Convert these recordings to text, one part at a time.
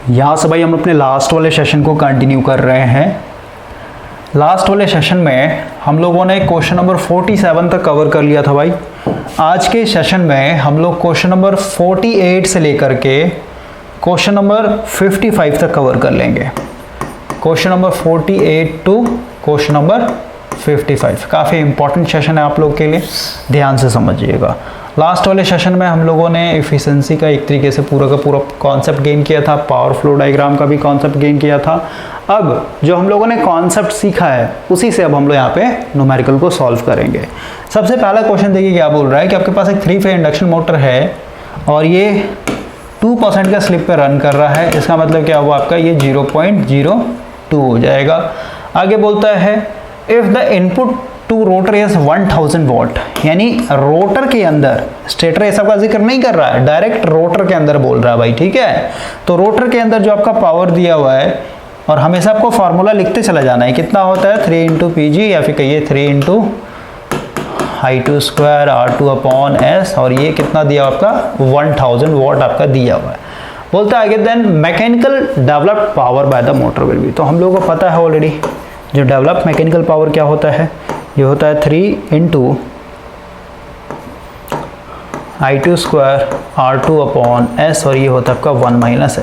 यहाँ से भाई हम अपने लास्ट वाले सेशन को कंटिन्यू कर रहे हैं। लास्ट वाले सेशन में हम लोगों ने क्वेश्चन नंबर 47 तक कवर कर लिया था भाई। आज के सेशन में हम लोग क्वेश्चन नंबर 48 से लेकर के क्वेश्चन नंबर 55 तक कवर कर लेंगे। Question number 48 to question number 55 काफ़ी इंपॉर्टेंट सेशन है आप लोग के लिए, ध्यान से समझिएगा। लास्ट वाले सेशन में हम लोगों ने एफिशिएंसी का एक तरीके से पूरा का पूरा कॉन्सेप्ट गेन किया था, पावर फ्लो डायग्राम का भी कॉन्सेप्ट गेन किया था। अब जो हम लोगों ने कॉन्सेप्ट सीखा है उसी से अब हम लोग यहाँ पे न्यूमेरिकल को सॉल्व करेंगे। सबसे पहला क्वेश्चन देखिए क्या बोल रहा है कि आपके पास एक 3 फेज इंडक्शन मोटर है और ये 2% का स्लिप पे रन कर रहा है। इसका मतलब क्या हुआ आपका, ये 0.02 हो जाएगा। आगे बोलता है if the input to rotor is 1000 watt, यानी रोटर के अंदर, स्टेटर ऐसा का जिक्र नहीं कर रहा है, डायरेक्ट रोटर के अंदर बोल रहा है भाई, ठीक है। तो रोटर के अंदर जो आपका पावर दिया हुआ है, और हमेशा आपको फार्मूला लिखते चला जाना है, कितना होता है 3 × PG या फिर कहिए 3 × I2² R2/S, और ये कितना दिया आपका 1000 वॉट आपका दिया हुआ है। बोलता है आगे then mechanical developed power by the motor will be. तो हम लोगों को पता है ऑलरेडी जो डेवलप मैकेनिकल पावर क्या होता है, ये होता है 3 × I2² R2/S, और ये होता है आपका 1 - S।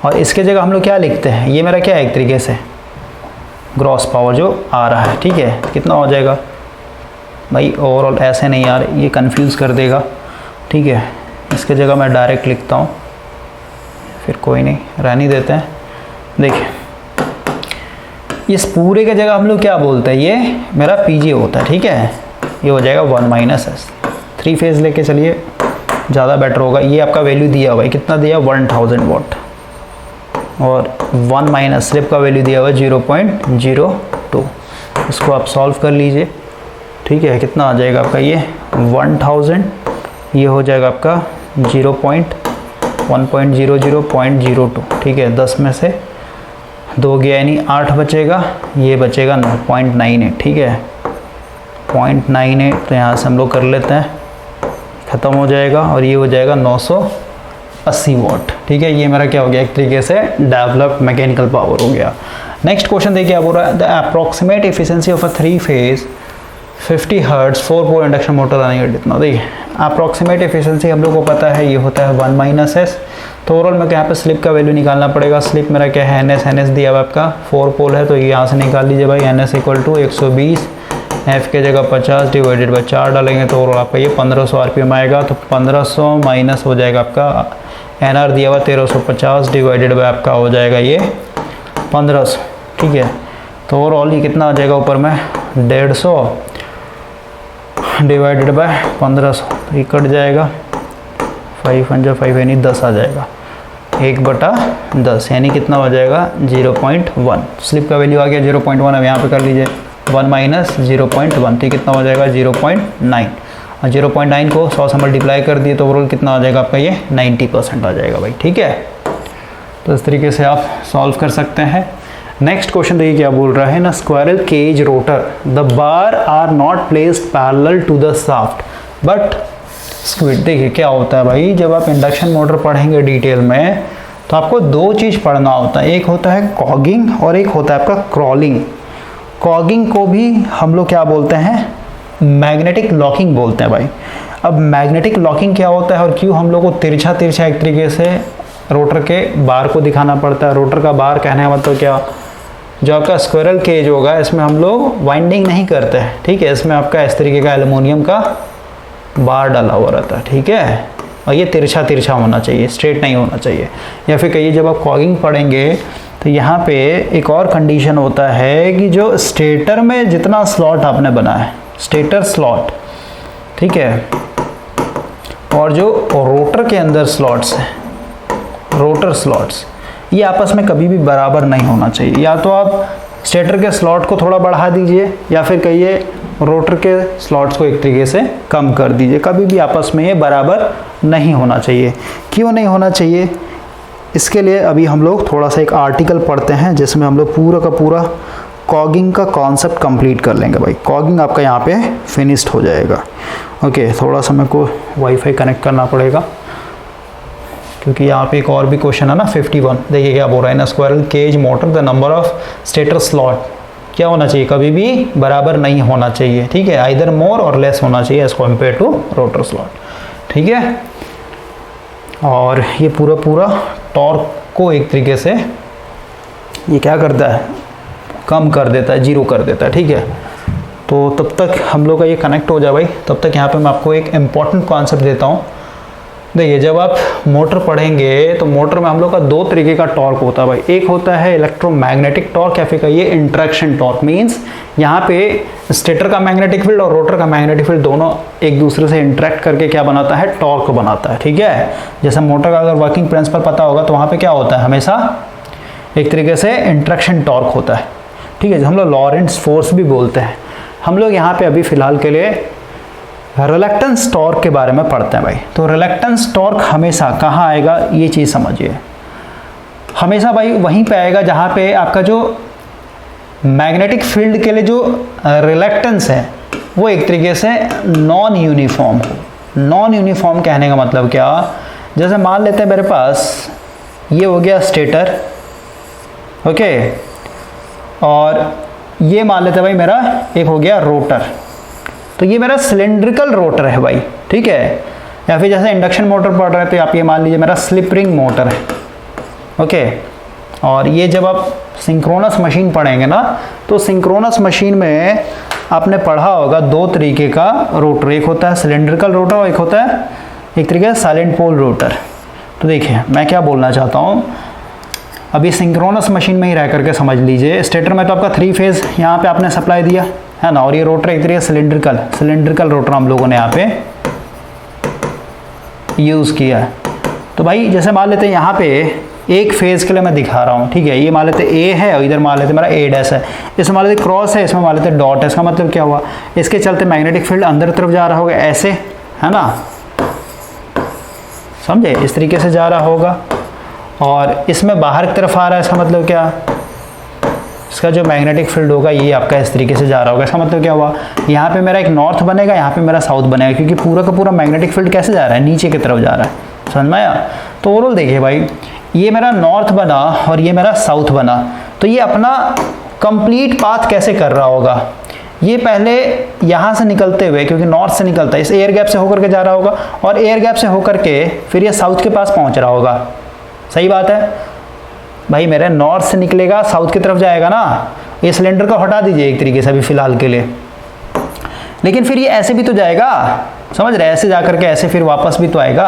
और इसके जगह हम लोग क्या लिखते हैं, ये मेरा क्या है एक तरीके से ग्रॉस पावर जो आ रहा है, ठीक है। कितना हो जाएगा भाई, ओवरऑल ऐसे नहीं यार, ये कंफ्यूज कर देगा, ठीक है। इसके जगह मैं डायरेक्ट लिखता हूँ, फिर कोई नहीं, रहने देते हैं। देखिए इस पूरे के जगह हम लोग क्या बोलते हैं, ये मेरा PG होता है, ठीक है। ये हो जाएगा 1 - S। 3 फेज लेके चलिए, ज़्यादा बेटर होगा। ये आपका वैल्यू दिया हुआ है, कितना दिया 1000 वॉट, और 1 - स्लिप का वैल्यू दिया हुआ है 0.02। इसको आप सॉल्व कर लीजिए, ठीक है। कितना आ जाएगा आपका, ये 1000, ये हो जाएगा आपका 1.00.02, ठीक है। 10 में से 2 गया यानी 8 बचेगा, ये बचेगा 0.98, ठीक है। 0.98 तो यहाँ से हम लोग कर लेते हैं, ख़त्म हो जाएगा, और ये हो जाएगा 980 वॉट, ठीक है। ये मेरा क्या हो गया, एक तरीके से डेवलप्ड मैकेनिकल पावर हो गया। नेक्स्ट क्वेश्चन देखिए क्या बोल रहा है, the approximate efficiency of a 3 phase 50 hertz 4 pole induction motor running at इतना। देखिए अप्रॉक्सीमेट एफिशिएंसी हम लोग को पता है, ये होता है 1 - S। तो ओवरऑल मेरे को यहाँ पे स्लिप का वैल्यू निकालना पड़ेगा। स्लिप मेरा क्या है, NS दिया हुआ आपका, 4 पोल है तो ये यहाँ से निकाल लीजिए भाई। NS = 120, F के जगह 50 डिवाइडेड बाई 4 डालेंगे तो ओवरऑल आपका ये 1500 RPM आएगा। तो 1500 माइनस हो जाएगा आपका NR दिया हुआ 1350 डिवाइडेड बाई आपका हो जाएगा ये 1500, ठीक है। तो ओवरऑल ये कितना आ जाएगा ऊपर में 150 डिवाइडेड बाय 1500, तो ये कट जाएगा, 5 यानी 10 आ जाएगा, 1/10 यानी कितना हो जाएगा 0.1। स्लिप का वैल्यू आ गया 0.1। अब यहाँ पे कर लीजिए 1 - 0.1, तो कितना हो जाएगा 0.9, और 0.9 को 100 से मल्टीप्लाई कर दिए तो ओवरऑल कितना आ जाएगा आपका, ये 90% आ जाएगा भाई, ठीक है। तो इस तरीके से आप सॉल्व कर सकते हैं। नेक्स्ट क्वेश्चन देखिए क्या बोल रहा है ना, squirrel cage rotor the bar are not placed parallel to the shaft but skewed. देखिए क्या होता है भाई, जब आप इंडक्शन मोटर पढ़ेंगे डिटेल में तो आपको 2 चीज़ पढ़ना होता है, एक होता है कॉगिंग और एक होता है आपका क्रॉलिंग। कॉगिंग को भी हम लोग क्या बोलते हैं, मैग्नेटिक लॉकिंग बोलते हैं भाई। अब मैग्नेटिक लॉकिंग क्या होता है और क्यों हम लोग को तिरछा एक तरीके से रोटर के बार को दिखाना पड़ता है। रोटर का बार कहने का मतलब क्या, जो आपका स्क्वायरल केज होगा इसमें हम लोग वाइंडिंग नहीं करते हैं, ठीक है। इसमें आपका इस तरीके का एल्युमिनियम का बार डाला हुआ रहता है, ठीक है। और ये तिरछा होना चाहिए, स्ट्रेट नहीं होना चाहिए। या फिर कहिए जब आप कॉगिंग पढ़ेंगे तो यहाँ पे एक और कंडीशन होता है कि जो स्टेटर में जितना स्लॉट आपने बनाया है, स्टेटर स्लॉट, ठीक है, और जो रोटर के अंदर स्लॉट्स हैं, रोटर स्लॉट्स, ये आपस में कभी भी बराबर नहीं होना चाहिए। या तो आप स्टेटर के स्लॉट को थोड़ा बढ़ा दीजिए या फिर कहिए रोटर के स्लॉट्स को एक तरीके से कम कर दीजिए, कभी भी आपस में ये बराबर नहीं होना चाहिए। क्यों नहीं होना चाहिए, इसके लिए अभी हम लोग थोड़ा सा एक आर्टिकल पढ़ते हैं जिसमें हम लोग पूरा का पूरा कॉगिंग का कॉन्सेप्ट कंप्लीट कर लेंगे भाई। कॉगिंग आपका यहाँ पे फिनिश्ड हो जाएगा। ओके, थोड़ा सा मेरे को वाईफाई कनेक्ट करना पड़ेगा। क्योंकि यहाँ पे एक और भी क्वेश्चन है ना 51, देखिए क्या बोल रहा है, in squirrel cage motor the number of stator slot क्या होना चाहिए, कभी भी बराबर नहीं होना चाहिए, ठीक है, आइदर मोर और लेस होना चाहिए as compare to rotor slot, ठीक है। और ये पूरा टॉर्क को एक तरीके से ये क्या करता है, कम कर देता है, जीरो कर देता है, ठीक है। तो तब तक हम लोग का ये कनेक्ट हो जाए भाई, तब तक यहाँ पे मैं आपको एक इम्पॉर्टेंट कॉन्सेप्ट देता हूँ। देखिए जब आप मोटर पढ़ेंगे तो मोटर में हम लोग का दो तरीके का टॉर्क होता है भाई, एक होता है इलेक्ट्रोमैग्नेटिक टॉर्क या फिर कहिए इंट्रैक्शन टॉर्क। मींस यहाँ पे स्टेटर का मैग्नेटिक फील्ड और रोटर का मैग्नेटिक फील्ड दोनों एक दूसरे से इंटरेक्ट करके क्या बनाता है, टॉर्क बनाता है, ठीक है। जैसे मोटर का अगर वर्किंग प्रिंसिपल पता होगा तो वहाँ पे क्या होता है, हमेशा एक तरीके से इंट्रैक्शन टॉर्क होता है, ठीक है, हम लोग लॉरेंट्ज फोर्स भी बोलते हैं। हम लोग यहाँ पे अभी फिलहाल के लिए रिलक्टेंस टॉर्क के बारे में पढ़ते हैं भाई। तो रिलक्टेंस टॉर्क हमेशा कहाँ आएगा, ये चीज़ समझिए, हमेशा भाई वहीं पे आएगा जहाँ पे आपका जो मैग्नेटिक फील्ड के लिए जो रिलक्टेंस है वो एक तरीके से नॉन यूनिफॉर्म हो। नॉन यूनिफॉर्म कहने का मतलब क्या, जैसे मान लेते हैं मेरे पास ये हो गया स्टेटर, ओके, और ये मान लेते हैं भाई मेरा एक हो गया रोटर। तो ये मेरा सिलेंड्रिकल रोटर है भाई, ठीक है, या फिर जैसे इंडक्शन मोटर पढ़ रहे हैं तो आप ये मान लीजिए मेरा स्लिप रिंग मोटर है, ओके। और ये जब आप सिंक्रोनस मशीन पढ़ेंगे ना तो सिंक्रोनस मशीन में आपने पढ़ा होगा दो तरीके का रोटर, एक होता है सिलेंड्रिकल रोटर और एक होता है एक तरीके से साइलेंट पोल रोटर। तो देखिए मैं क्या बोलना चाहता हूँ, अभी सिंक्रोनस मशीन में ही रह करके समझ लीजिए, स्टेटर में तो आपका 3 फेज यहाँ पे आपने सप्लाई दिया है ना, और ये रोटर एक तरीके सिलेंड्रिकल रोटर हम लोगों ने यहाँ पे यूज़ किया है। तो भाई जैसे मान लेते हैं यहाँ पे एक फेज़ के लिए मैं दिखा रहा हूँ, ठीक है, ये मान लेते ए है और इधर मान लेते मेरा ए डैश है, इसमें मान लेते क्रॉस है, इसमें मान लेते डॉट है। इसका मतलब क्या हुआ, इसके चलते मैग्नेटिक फील्ड अंदर तरफ जा रहा होगा ऐसे, है ना, समझे, इस तरीके से जा रहा होगा, और इसमें बाहर की तरफ आ रहा है, इसका मतलब क्या, इसका जो मैग्नेटिक फील्ड होगा ये आपका इस तरीके से जा रहा होगा। इसका मतलब क्या हुआ, यहाँ पे मेरा एक नॉर्थ बनेगा, यहाँ पे मेरा साउथ बनेगा, क्योंकि पूरा का पूरा मैग्नेटिक फील्ड कैसे जा रहा है, नीचे की तरफ जा रहा है, समझ में आया। तो ओवरऑल देखिए भाई, ये मेरा नॉर्थ बना और ये मेरा साउथ बना, तो ये अपना कंप्लीट पाथ कैसे कर रहा होगा, ये पहले यहाँ से निकलते हुए, क्योंकि नॉर्थ से निकलता है, इस एयर गैप से होकर के जा रहा होगा, और एयर गैप से होकर के फिर ये साउथ के पास पहुँच रहा होगा। सही बात है भाई, मेरे नॉर्थ से निकलेगा साउथ की तरफ जाएगा ना, ये सिलेंडर को हटा दीजिए एक तरीके से अभी फिलहाल के लिए, लेकिन फिर ये ऐसे भी तो जाएगा, समझ रहे, ऐसे जा करके ऐसे फिर वापस भी तो आएगा,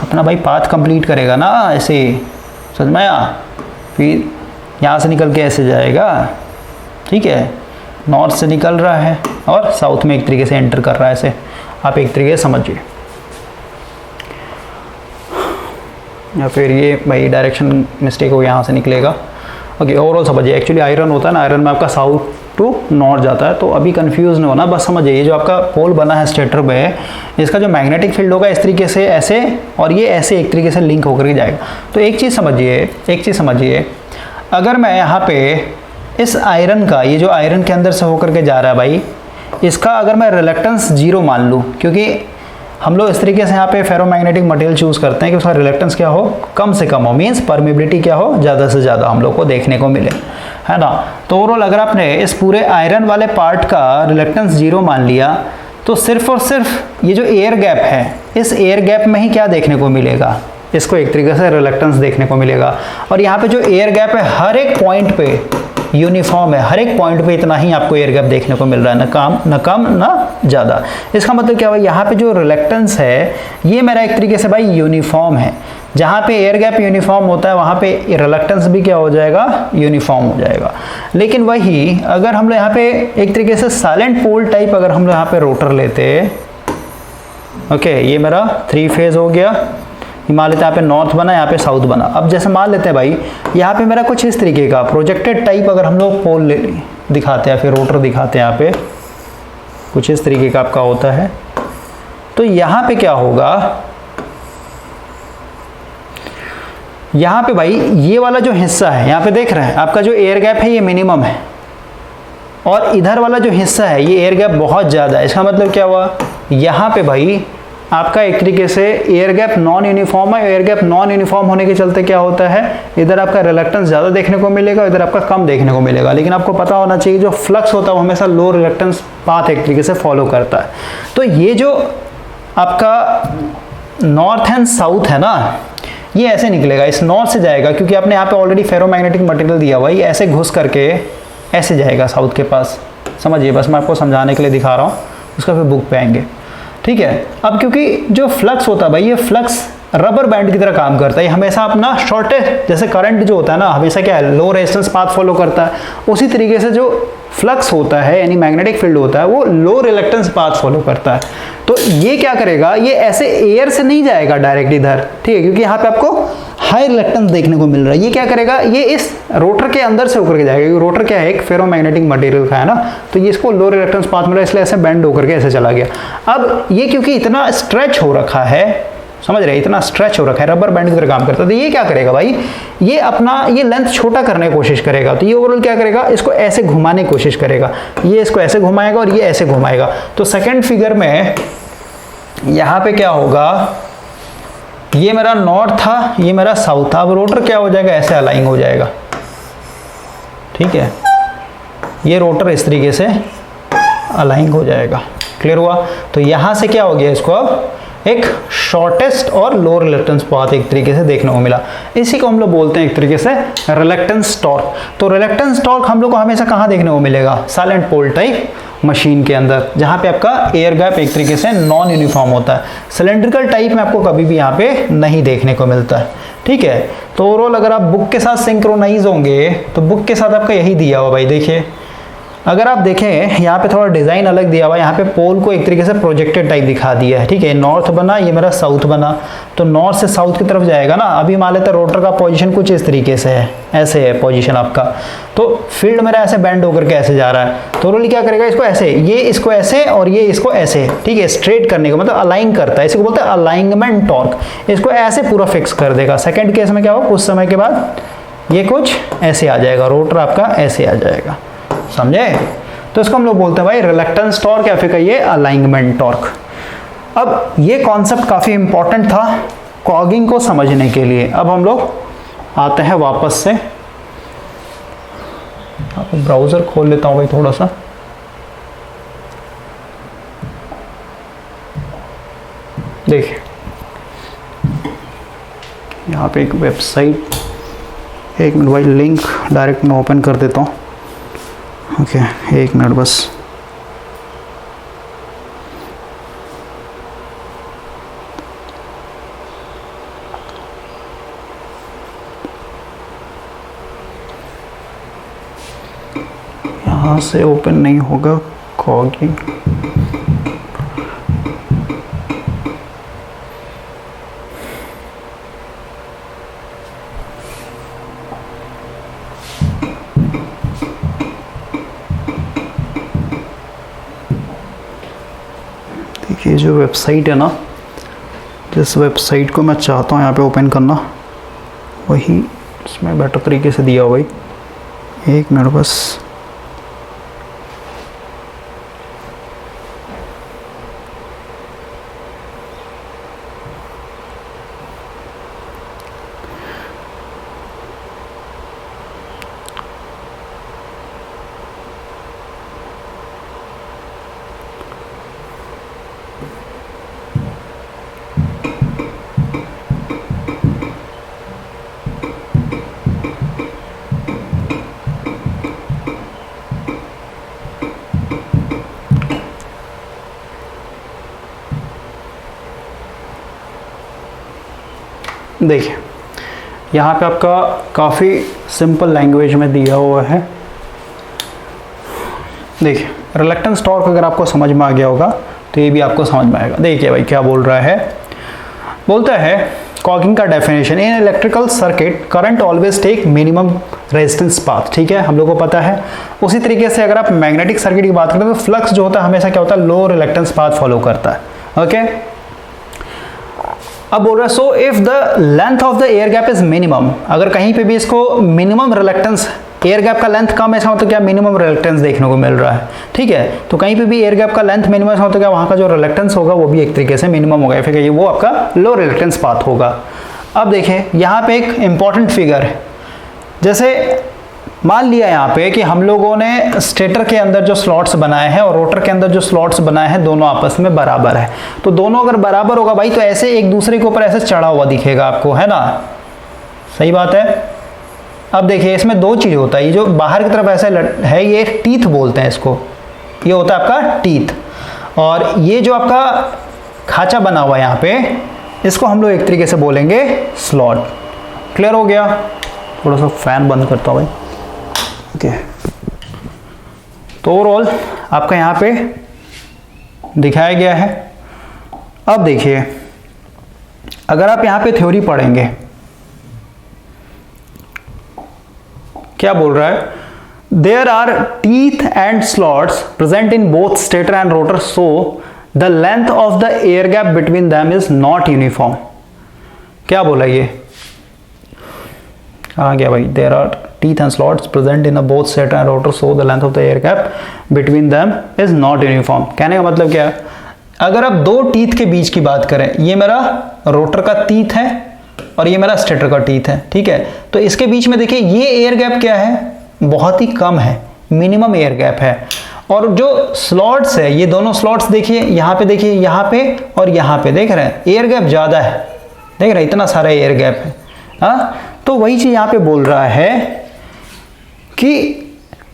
अपना भाई पाथ कंप्लीट करेगा ना ऐसे, समझ में आया, फिर यहाँ से निकल के ऐसे जाएगा, ठीक है, नॉर्थ से निकल रहा है और साउथ में एक तरीके से एंटर कर रहा है, ऐसे आप एक तरीके से समझिए। या फिर ये भाई डायरेक्शन मिस्टेक हो, यहाँ से निकलेगा, ओके। ओवरऑल समझिए, एक्चुअली आयरन होता है ना, आयरन में आपका साउथ टू नॉर्थ जाता है, तो अभी कंफ्यूज नहीं होना, बस समझिए ये जो आपका पोल बना है स्टेटर में, इसका जो मैग्नेटिक फील्ड होगा इस तरीके से ऐसे, और ये ऐसे एक तरीके से लिंक होकर के जाएगा। तो एक चीज़ समझिए, अगर मैं यहाँ पे इस आयरन का, ये जो आयरन के अंदर से होकर के जा रहा है भाई, इसका अगर मैं रिलक्टेंस 0 मान लूँ, क्योंकि हम लोग इस तरीके से यहाँ पे फेरोमैग्नेटिक मटेरियल चूज़ करते हैं कि उसका रिलक्टेंस क्या हो, कम से कम हो, मीन्स परमिबिलिटी क्या हो, ज़्यादा से ज़्यादा हम लोग को देखने को मिले, है ना। तो ओवरऑल अगर आपने इस पूरे आयरन वाले पार्ट का रिलक्टेंस 0 मान लिया, तो सिर्फ और सिर्फ ये जो एयर गैप है, इस एयर गैप में ही क्या देखने को मिलेगा, इसको एक तरीके से रिलक्टेंस देखने को मिलेगा। और यहाँ पे जो एयर गैप है हर एक पॉइंट पे यूनिफॉर्म है, हर एक पॉइंट पे इतना ही आपको एयर गैप देखने को मिल रहा है, न कम ना ज़्यादा। इसका मतलब क्या हुआ, यहाँ पे जो रिलक्टेंस है ये मेरा एक तरीके से भाई यूनिफॉर्म है, जहाँ पे एयर गैप यूनिफॉर्म होता है वहाँ पे रिलक्टेंस भी क्या हो जाएगा, यूनिफॉर्म हो जाएगा। लेकिन वही अगर हम लोग यहाँ पे एक तरीके से साइलेंट पोल टाइप अगर हम लोग यहाँ पे रोटर लेते, ओके, ये मेरा 3 फेज हो गया, मान लेते हैं यहाँ पे नॉर्थ बना, यहाँ पे साउथ बना। अब जैसे मान लेते हैं भाई यहाँ पे मेरा कुछ इस तरीके का प्रोजेक्टेड टाइप अगर हम लोग पोल दिखाते हैं, फिर रोटर दिखाते हैं, यहाँ पे कुछ इस तरीके का आपका होता है, तो यहाँ पे क्या होगा, यहाँ पे भाई ये वाला जो हिस्सा है, यहाँ पे देख रहे हैं आपका जो एयर गैप है ये मिनिमम है, और इधर वाला जो हिस्सा है ये एयर गैप बहुत ज़्यादा है। इसका मतलब क्या हुआ, यहाँ पे भाई आपका एक तरीके से एयर गैप नॉन यूनिफॉर्म है। एयर गैप नॉन यूनिफॉर्म होने के चलते क्या होता है, इधर आपका रिलक्टेंस ज़्यादा देखने को मिलेगा, इधर आपका कम देखने को मिलेगा। लेकिन आपको पता होना चाहिए जो फ्लक्स होता है वो हमेशा लो रिलक्टेंस पाथ एक तरीके से फॉलो करता है। तो ये जो आपका नॉर्थ एंड साउथ है ना, ये ऐसे निकलेगा, इस नॉर्थ से जाएगा क्योंकि आपने यहाँ पे ऑलरेडी फेरोमैग्नेटिक मटेरियल दिया हुआ है, ये ऐसे घुस करके ऐसे जाएगा साउथ के पास। समझिए, बस मैं आपको समझाने के लिए दिखा रहा हूँ, उसका फिर बुक पे आएंगे, ठीक है। अब क्योंकि जो फ्लक्स होता है भाई, ये फ्लक्स रबर बैंड की तरह काम करता है, ये हमेशा अपना शॉर्टेस्ट, जैसे करंट जो होता है ना हमेशा क्या है, लो रेजिस्टेंस पाथ फॉलो करता है, उसी तरीके से जो फ्लक्स होता है यानी मैग्नेटिक फील्ड होता है वो लो रिलक्टेंस पाथ फॉलो करता है। तो ये क्या करेगा, ये ऐसे एयर से नहीं जाएगा डायरेक्ट इधर, ठीक है, क्योंकि यहाँ पे आपको हाई रिलक्टेंस देखने को मिल रहा है। ये क्या करेगा, ये इस रोटर के अंदर से होकर के जाएगा, क्योंकि रोटर क्या है, एक फेरोमैग्नेटिक मटेरियल का है ना, तो ये इसको लो रिलक्टेंस पाथ मिला, इसलिए ऐसे बेंड होकर के ऐसे चला गया। अब ये क्योंकि इतना स्ट्रेच हो रखा है, समझ रहे, इतना स्ट्रेच हो रखा है, रबर बैंड की तरह काम करता है, तो ये क्या करेगा भाई, ये अपना ये लेंथ छोटा करने की कोशिश करेगा। तो ये ओवरऑल क्या करेगा, इसको ऐसे घुमाने की कोशिश करेगा, ये इसको ऐसे घुमाएगा और ये ऐसे घुमाएगा। तो सेकंड फिगर में यहाँ पे क्या होगा, ये मेरा नॉर्थ था, ये मेरा साउथ था, अब रोटर क्या हो जाएगा, ऐसे अलाइन हो जाएगा, ठीक है, ये रोटर इस तरीके से अलाइन हो जाएगा। क्लियर हुआ। तो यहाँ से क्या हो गया, इसको अब एक शॉर्टेस्ट और लो रिलक्टेंस पाथ एक तरीके से देखने को मिला। इसी को हम लोग बोलते हैं एक तरीके से रिलक्टेंस टॉर्क। तो रिलक्टेंस टॉर्क हम लोग को हमेशा कहाँ देखने को मिलेगा, साइलेंट पोल टाइप मशीन के अंदर, जहाँ पे आपका एयर गैप एक तरीके से नॉन यूनिफॉर्म होता है। सिलेंड्रिकल टाइप में आपको कभी भी यहाँ पे नहीं देखने को मिलता है, ठीक है। तो ओवरऑल अगर आप बुक के साथ सिंक्रोनाइज होंगे तो बुक के साथ आपका यही दिया हुआ भाई, देखिए अगर आप देखें यहाँ पे थोड़ा डिज़ाइन अलग दिया हुआ है, यहाँ पे पोल को एक तरीके से प्रोजेक्टेड टाइप दिखा दिया है, ठीक है। नॉर्थ बना, ये मेरा साउथ बना, तो नॉर्थ से साउथ की तरफ जाएगा ना। अभी मान लेते हैं रोटर का पोजीशन कुछ इस तरीके से है, ऐसे है पोजीशन आपका, तो फील्ड मेरा ऐसे बैंड होकर के ऐसे जा रहा है। तो रोली क्या करेगा, इसको ऐसे, ये इसको ऐसे और ये इसको ऐसे, ठीक है, स्ट्रेट करने का मतलब अलाइन करता है, इसको बोलते हैं अलाइनमेंट टॉर्क। इसको ऐसे पूरा फिक्स कर देगा। सेकेंड केस में क्या हो, कुछ समय के बाद ये कुछ ऐसे आ जाएगा, रोटर आपका ऐसे आ जाएगा, समझे। तो इसको हम लोग बोलते हैं भाई रिलक्टेंस टॉर्क या फिर कहिए अलाइनमेंट टॉर्क। अब ये कॉन्सेप्ट काफ़ी इंपॉर्टेंट था कॉगिंग को समझने के लिए। अब हम लोग आते हैं वापस से, ब्राउज़र खोल लेता हूँ भाई थोड़ा सा। देखिए यहाँ पे एक वेबसाइट, एक मिनट भाई, लिंक डायरेक्ट मैं ओपन कर देता हूँ। ओके, एक मिनट बस। यहाँ से ओपन नहीं होगा कॉगिंग। ये जो वेबसाइट है ना, जिस वेबसाइट को मैं चाहता हूँ यहाँ पे ओपन करना, वही इसमें बेटर तरीके से दिया हुआ भाई। एक मिनट बस। देखिए यहाँ पे आपका काफ़ी सिंपल लैंग्वेज में दिया हुआ है। देखिए रिलक्टेंस टॉर्क अगर आपको समझ में आ गया होगा तो ये भी आपको समझ में आएगा। देखिए भाई क्या बोल रहा है, बोलता है कॉगिंग का definition, in electrical circuit current always take minimum resistance path, ठीक है, हम लोग को पता है। उसी तरीके से अगर आप मैग्नेटिक सर्किट की बात करें तो फ्लक्स जो होता है हमेशा क्या होता है, लो रिलक्टेंस पाथ फॉलो करता है। ओके, अब बोल रहा है so if the length of the air gap is minimum, अगर कहीं पे भी इसको मिनिमम रिलक्टेंस एयर गैप का लेंथ कम है, इसका मतलब क्या मिनिमम रिलक्टेंस देखने को मिल रहा है, ठीक है। तो कहीं पे भी एयर गैप का लेंथ मिनिमम है तो क्या वहाँ का जो रिलक्टेंस होगा वो भी एक तरीके से मिनिमम होगा, फिर ये वो आपका लो रिलक्टेंस पाथ होगा। अब देखिए यहाँ पे एक इंपॉर्टेंट फिगर है, जैसे मान लिया यहाँ पे कि हम लोगों ने स्टेटर के अंदर जो स्लॉट्स बनाए हैं और रोटर के अंदर जो स्लॉट्स बनाए हैं दोनों आपस में बराबर है, तो दोनों अगर बराबर होगा भाई तो ऐसे एक दूसरे के ऊपर ऐसे चढ़ा हुआ दिखेगा आपको, है ना, सही बात है। अब देखिए इसमें दो चीज़ होता है, ये जो बाहर की तरफ ऐसे है ये टीथ बोलते हैं इसको, ये होता है आपका टीथ, और ये जो आपका खांचा बना हुआ है यहाँ पे इसको हम लोग एक तरीके से बोलेंगे स्लॉट। क्लियर हो गया? थोड़ा सा फैन बंद करता हूँ भाई, ओके। तो ओवरऑल आपका यहाँ पे दिखाया गया है। अब देखिए अगर आप यहाँ पे थ्योरी पढ़ेंगे, क्या बोल रहा है, there are teeth and slots present in both stator and rotor, so the length of the air gap between them is not uniform. क्या बोला ये, कहाँ गया भाई, there are teeth and slots present in both stator and rotor, so the length of the air gap between them is not uniform. कहने का मतलब क्या है, अगर आप दो टीथ के बीच की बात करें, ये मेरा रोटर का टीथ है और ये मेरा स्टेटर का टीथ है, ठीक है, तो इसके बीच में देखिए ये एयर गैप क्या है, बहुत ही कम है, मिनिमम एयर गैप है। और जो स्लॉट्स है ये दोनों स्लॉट्स देखिए यहाँ पे, देखिए यहाँ पे और यहाँ पे, देख रहे हैं एयर गैप ज़्यादा है, देख रहे हैं इतना सारा एयर गैप है। हाँ, तो वही चीज़ यहाँ पे बोल रहा है कि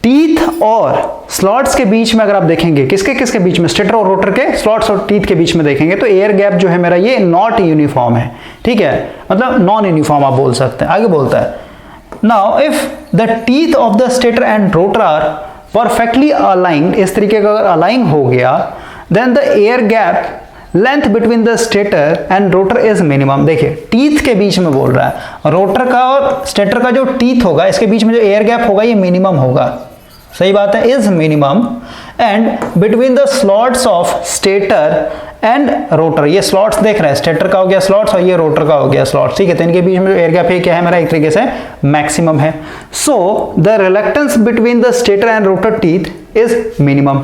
टीथ और स्लॉट्स के बीच में अगर आप देखेंगे, किसके किसके बीच में, स्टेटर और रोटर के स्लॉट्स और टीथ के बीच में देखेंगे तो एयर गैप जो है मेरा ये नॉट यूनिफॉर्म है, ठीक है, मतलब नॉन यूनिफॉर्म आप बोल सकते हैं। आगे बोलता है, now if the teeth of the stator and rotor are perfectly aligned, इस तरीके का अगर अलाइन हो गया, then the air gap length between the stator and rotor is minimum. देखिए टीथ के बीच में बोल रहा है, रोटर का और स्टेटर का जो टीथ होगा इसके बीच में जो एयर गैप होगा ये मिनिमम होगा, सही बात है, is minimum. And between the slots of stator and rotor, ये स्लॉट्स देख रहे हैं, स्टेटर का हो गया स्लॉट्स और ये रोटर का हो गया स्लॉट्स, ठीक है, तो इनके बीच में जो एयर गैप है क्या है मेरा, एक तरीके से मैक्सिमम है। So the reluctance between the stator and rotor teeth is minimum,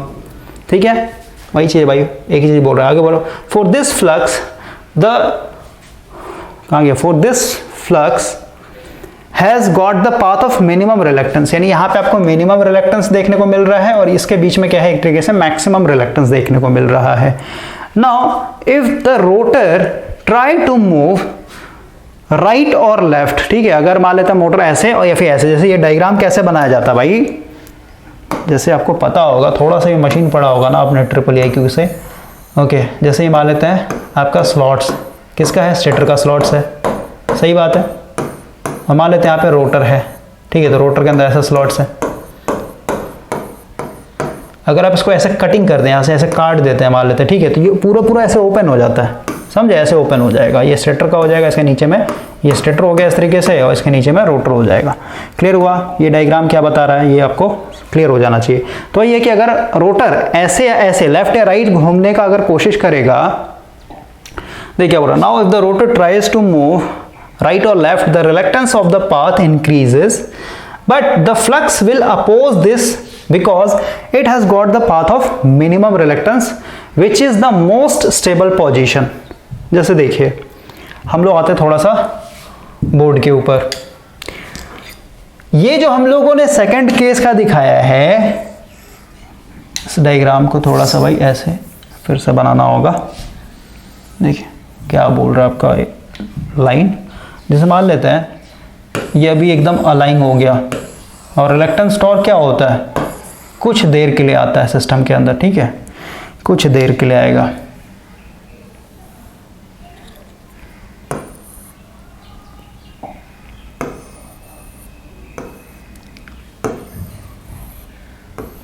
ठीक है, वही चीज भाई, एक ही चीज बोल रहा है। आगे बोलो, फॉर दिस फ्लक्स द, कहाँ गया, for this flux has got the path of minimum reluctance, यानी यहाँ पे आपको मिनिमम रिलक्टेंस देखने को मिल रहा है और इसके बीच में क्या है, एक तरीके से मैक्सिमम रिलक्टेंस देखने को मिल रहा है। Now if the rotor try to move right और लेफ्ट, ठीक है, अगर मान लेता मोटर ऐसे और या फिर ऐसे, जैसे ये डायग्राम कैसे बनाया जाता है भाई, जैसे आपको पता होगा, थोड़ा सा ये मशीन पढ़ा होगा ना आपने IIIQ से, ओके, जैसे ये मान लेते हैं आपका स्लॉट्स किसका है, स्टेटर का स्लॉट्स है, सही बात है, और मान लेते हैं यहाँ पे रोटर है, ठीक है, तो रोटर के अंदर ऐसा स्लॉट्स है। अगर आप इसको ऐसे कटिंग कर दें, यहाँ से ऐसे काट देते हैं मान लेते हैं, ठीक है, तो ये पूरा पूरा ऐसे ओपन हो जाता है, समझे, ऐसे ओपन हो जाएगा, ये स्टेटर का हो जाएगा, इसके नीचे में ये स्टेटर हो गया इस तरीके से और इसके नीचे में रोटर हो जाएगा। क्लियर हुआ? ये डायग्राम क्या बता रहा है ये आपको क्लियर हो जाना चाहिए। तो ये कि अगर रोटर ऐसे या ऐसे लेफ्ट या राइट घूमने का अगर कोशिश करेगा, देखिए क्या बोल रहा है, now if the rotor tries to move right or left, the reluctance of the path increases, but the flux will oppose this because it has got the path of minimum reluctance, which is the most stable position। जैसे देखिए हम लोग आते थोड़ा सा board के ऊपर, ये जो हम लोगों ने सेकंड केस का दिखाया है, इस डायग्राम को थोड़ा सा भाई ऐसे फिर से बनाना होगा। देखिए क्या बोल रहा है आपका लाइन, जैसे मान लेते हैं ये अभी एकदम अलाइन हो गया और रिलक्टेंस टॉर्क क्या होता है, कुछ देर के लिए आता है सिस्टम के अंदर, ठीक है, कुछ देर के लिए आएगा।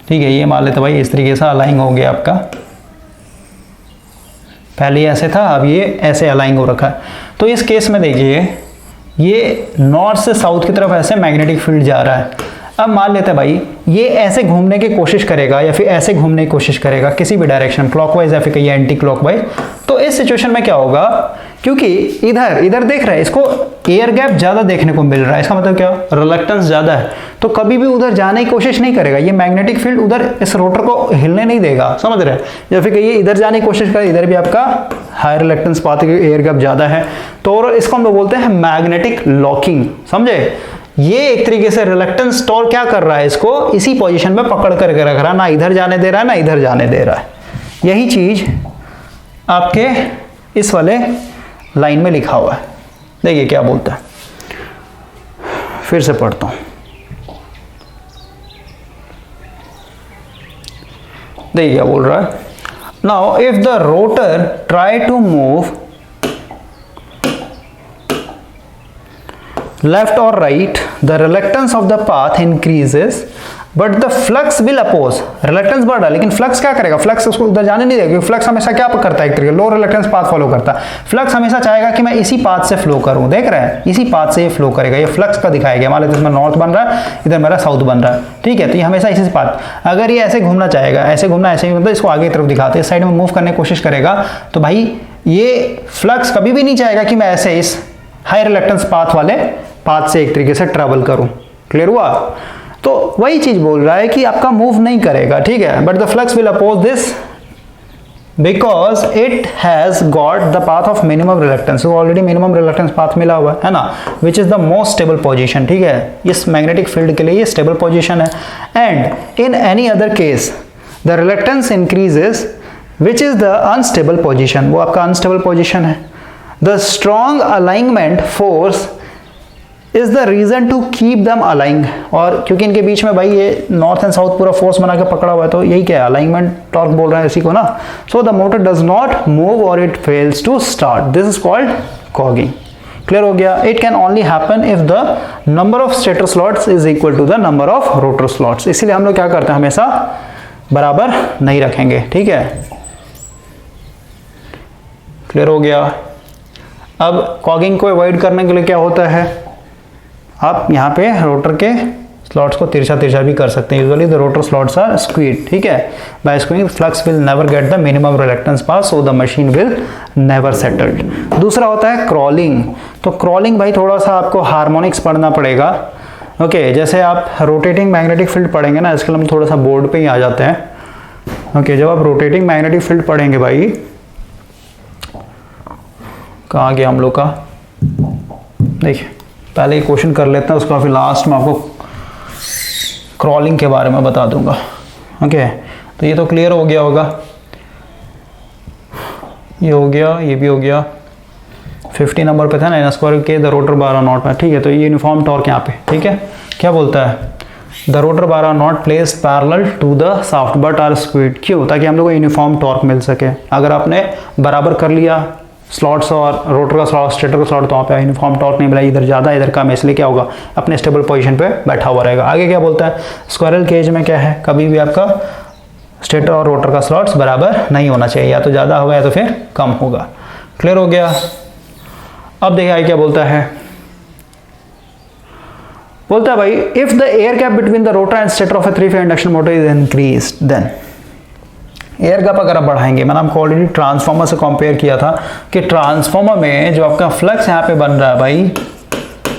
ठीक है, ये मान लेते भाई इस तरीके से अलाइन हो गया आपका, पहले ऐसे था अब ये ऐसे अलाइन हो रखा है। तो इस केस में देखिए ये नॉर्थ से साउथ की तरफ ऐसे मैग्नेटिक फील्ड जा रहा है। अब मान लेते हैं भाई ये ऐसे घूमने की कोशिश करेगा या फिर ऐसे घूमने की कोशिश करेगा किसी भी डायरेक्शन, क्लॉकवाइज या फिर कहीं एंटी क्लॉकवाइज, तो इस सिचुएशन में क्या होगा क्योंकि इधर देख रहे हैं, इसको एयर गैप ज़्यादा देखने को मिल रहा है, इसका मतलब क्या, रिलक्टेंस ज़्यादा है, तो कभी भी उधर जाने की कोशिश नहीं करेगा, ये मैग्नेटिक फील्ड उधर इस रोटर को हिलने नहीं देगा, समझ रहे हैं। या फिर कहिए इधर जाने की कोशिश करे, इधर भी आपका हाई रिलक्टेंस पाथ है, एयर गैप ज़्यादा है, तो और इसको हम लोग बोलते हैं मैग्नेटिक लॉकिंग, समझे। ये एक तरीके से रिलक्टेंस टॉर्क क्या कर रहा है, इसको इसी पोजीशन में पकड़ करके रख रहा है, ना इधर जाने दे रहा है ना इधर जाने दे रहा है। यही चीज आपके इस वाले लाइन में लिखा हुआ है, देखिए क्या बोलता है, फिर से पढ़ता हूं। देखिए क्या बोल रहा है, now if the rotor try to move left or right, the reluctance of the path increases but the flux will oppose। reluctance बढ़ रहा है लेकिन flux क्या करेगा, flux उसको उधर जाने नहीं देगा, क्योंकि flux हमेशा क्या करता है, एक तरीके लो रिलक्टेंस पाथ फॉलो करता है। flux हमेशा चाहेगा कि मैं इसी पाथ से फ्लो करूं, देख रहे हैं इसी पाथ से ये फ्लो करेगा, ये flux का दिखाया गया, मान लेते इसमें नॉर्थ बन रहा है, इधर मेरा साउथ बन रहा है, ठीक है, तो ये हमेशा इसी पाथ, अगर ये ऐसे घूमना चाहेगा, ऐसे घूमना, ऐसे मतलब इसको आगे की तरफ दिखाते हैं, साइड में मूव करने की कोशिश करेगा, तो भाई ये फ्लक्स कभी भी नहीं चाहेगा कि मैं ऐसे इस हाई रिलक्टेंस पाथ वाले पाथ से एक तरीके से ट्रेवल करूं। क्लियर हुआ। तो वही चीज बोल रहा है कि आपका मूव नहीं करेगा, ठीक है, but the flux will oppose this because it has got the path of minimum reluctance, already minimum reluctance path मिला हुआ है ना, which is the most stable position, ठीक है, इस मैग्नेटिक फील्ड के लिए ये स्टेबल पोजीशन है। And in any other case the reluctance increases which is the unstable position, वो आपका अनस्टेबल पोजीशन है। The strong alignment force is the reason to keep them अलाइंग, और क्योंकि इनके बीच में भाई ये नॉर्थ एंड साउथ पूरा फोर्स बना के पकड़ा हुआ है, तो यही क्या है, अलाइनमेंट टॉर्क बोल रहे हैं इसी को ना। So the motor does not move और it fails to start, this is called cogging. Clear हो गया। It can only happen if the number of stator slots is equal to the number of rotor slots, इसीलिए हम लोग क्या करते हैं, हमेशा बराबर नहीं रखेंगे, ठीक है। क्लियर हो गया। अब कॉगिंग को अवॉइड करने के लिए क्या होता है, आप यहाँ पे रोटर के स्लॉट्स को तिरछा भी कर सकते हैं। Usually the rotor slots are skewed, ठीक है, by skewing flux will never get the minimum reluctance path, so the machine will never settled. दूसरा होता है क्रॉलिंग। तो क्रॉलिंग भाई थोड़ा सा आपको हार्मोनिक्स पढ़ना पड़ेगा, ओके। जैसे आप रोटेटिंग मैग्नेटिक फील्ड पढ़ेंगे ना, इसके लिए हम थोड़ा सा बोर्ड पे ही आ जाते हैं, ओके। जब आप रोटेटिंग मैग्नेटिक फील्ड पढ़ेंगे भाई, कहाँ गया हम लोग का, देखिए पहले क्वेश्चन कर लेते हैं, उसका फिर लास्ट में आपको क्रॉलिंग के बारे में बता दूंगा, ओके। तो ये तो क्लियर हो गया होगा, ये हो गया, ये भी हो गया। 50 नंबर पे था ना, n² के द रोटर 12 नॉट में, ठीक है। तो ये यूनिफॉर्म टॉर्क यहाँ पे, ठीक है, क्या बोलता है, the rotor 12 not place parallel to the shaft but are skewed, क्यों, ताकि हम लोग को यूनिफॉर्म टॉर्क मिल सके। अगर आपने बराबर कर लिया स्लॉट्स और रोटर का स्लॉट, स्टेटर का स्लॉट, तो वहाँ पे यूनिफॉर्म टॉर्क नहीं मिला, इधर ज़्यादा इधर कम, इसलिए क्या होगा, अपने स्टेबल पोजीशन पे बैठा हुआ रहेगा। आगे क्या बोलता है, स्क्वायरल केज में क्या है, कभी भी आपका स्टेटर और रोटर का स्लॉट्स बराबर नहीं होना चाहिए, या तो ज़्यादा होगा या तो फिर कम होगा। क्लियर हो गया। अब देखिए क्या बोलता है, बोलता है भाई if the air gap between the rotor and stator of a 3 phase induction motor is increased, then air gap अगर आप बढ़ाएंगे, मैंने आपको ऑलरेडी ट्रांसफार्मर से कंपेयर किया था कि ट्रांसफार्मर में जो आपका फ्लक्स यहाँ पे बन रहा है भाई,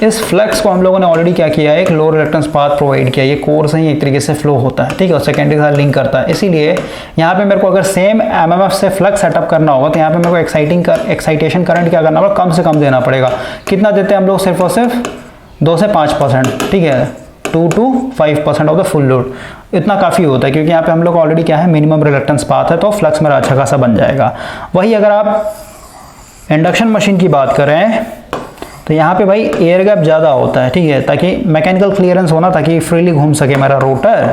इस फ्लक्स को हम लोगों ने ऑलरेडी क्या किया है, एक लो रिलक्टेंस पाथ प्रोवाइड किया, ये कोर से ही एक तरीके से फ्लो होता है, ठीक है, और सेकेंडरी के साथ लिंक करता है। इसीलिए यहाँ पे मेरे को अगर सेम एमएमएफ से फ्लक्स सेटअप करना होगा, तो यहाँ पे मेरे को एक्साइटेशन करंट क्या करना होगा, कम से कम देना पड़ेगा। कितना देते हैं हम लोग, सिर्फ और सिर्फ 2 से 5%, ठीक है, 2 to 5% of the full load, इतना काफ़ी होता है, क्योंकि यहाँ पे हम लोग ऑलरेडी क्या है, मिनिमम रिलक्टेंस पाथ है, तो फ्लक्स मेरा अच्छा खासा बन जाएगा। वही अगर आप इंडक्शन मशीन की बात करें, तो यहाँ पे भाई एयर गैप ज़्यादा होता है, ठीक है, ताकि मैकेनिकल क्लियरेंस होना, ताकि फ्रीली घूम सके मेरा रोटर,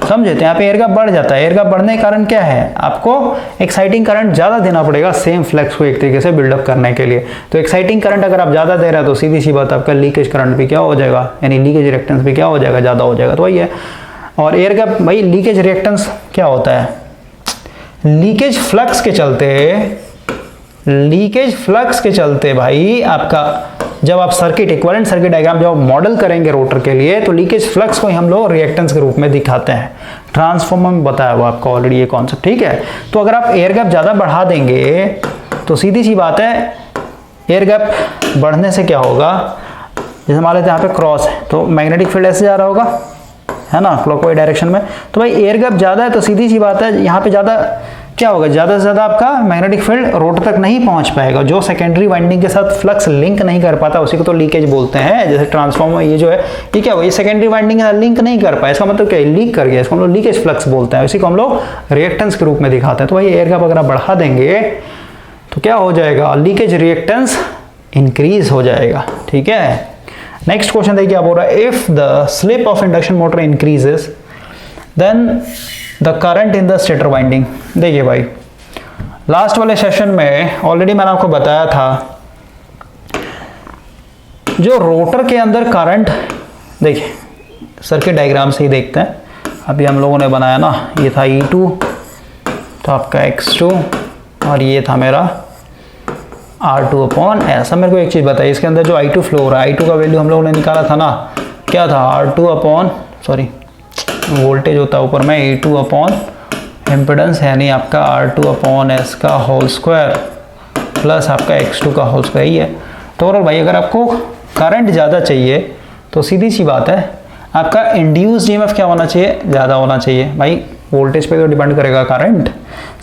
समझे। तो यहाँ पे एयर गैप बढ़ जाता है। एयर गैप बढ़ने के कारण क्या है, आपको एक्साइटिंग करंट ज़्यादा देना पड़ेगा सेम फ्लक्स को एक तरीके से बिल्डअप करने के लिए। तो एक्साइटिंग करंट अगर आप ज़्यादा दे रहे हैं, तो सीधी सी बात आपका लीकेज करंट भी क्या हो जाएगा, यानी लीकेज रिएक्टेंस भी क्या हो जाएगा, ज़्यादा हो जाएगा। तो वही है। और एयर गैप भाई लीकेज रिएक्टेंस क्या होता है, लीकेज फ्लक्स के चलते भाई आपका, जब आप सर्किट इक्विवेलेंट सर्किट डायग्राम जब मॉडल करेंगे रोटर के लिए, तो लीकेज फ्लक्स को ही हम लोग रिएक्टेंस के रूप में दिखाते हैं। ट्रांसफार्मर में बताया हुआ आपको ऑलरेडी ये कॉन्सेप्ट, ठीक है। तो अगर आप एयर गैप ज़्यादा बढ़ा देंगे, तो सीधी सी बात है एयर गैप बढ़ने से क्या होगा, जैसे मान लेते हैं यहाँ पे क्रॉस है तो मैग्नेटिक फील्ड ऐसे जा रहा होगा, है ना, क्लॉकवाइज डायरेक्शन में। तो भाई एयर गैप ज़्यादा है तो सीधी सी बात है यहाँ पे ज़्यादा क्या होगा, ज़्यादा से ज़्यादा आपका मैग्नेटिक फील्ड रोटर तक नहीं पहुँच पाएगा। जो सेकेंडरी वाइंडिंग के साथ फ्लक्स लिंक नहीं कर पाता उसी को तो लीकेज बोलते हैं। जैसे ट्रांसफार्मर ये जो है ये क्या हुआ, ये सेकेंडरी वाइंडिंग के साथ लिंक नहीं कर पाया, इसका मतलब क्या है, लीक कर गया, इसको हम लोग लीकेज फ्लक्स बोलते हैं। इसी को हम लोग रिएक्टेंस के रूप में दिखाते हैं। तो भाई एयर गैप अगर आप बढ़ा देंगे तो क्या हो जाएगा, लीकेज रिएक्टेंस इंक्रीज हो जाएगा। ठीक है, नेक्स्ट क्वेश्चन देखिए आप बोल रहा है if the slip of induction motor increases then the current in the stator winding. देखिए भाई लास्ट वाले सेशन में ऑलरेडी मैंने आपको बताया था जो रोटर के अंदर करंट, देखिए सर्किट डायग्राम से ही देखते हैं। अभी हम लोगों ने बनाया ना, ये था E2 तो आपका X2 और ये था मेरा R2 अपॉन ऐसा। मेरे को एक चीज़ बताइए, इसके अंदर जो I2 फ्लो हो रहा है, I2 का वैल्यू हम लोगों ने निकाला था ना, क्या था, R2 अपॉन सॉरी वोल्टेज होता है ऊपर में E2 अपॉन इम्पिडेंस है नहीं आपका R2 अपॉन S का होल स्क्वायर प्लस आपका X2 का होल स्क्वायर। ही है तो ओवरऑल भाई अगर आपको करंट ज़्यादा चाहिए तो सीधी सी बात है आपका इंड्यूस्ड EMF क्या होना चाहिए, ज़्यादा होना चाहिए। भाई वोल्टेज पे तो डिपेंड करेगा करंट,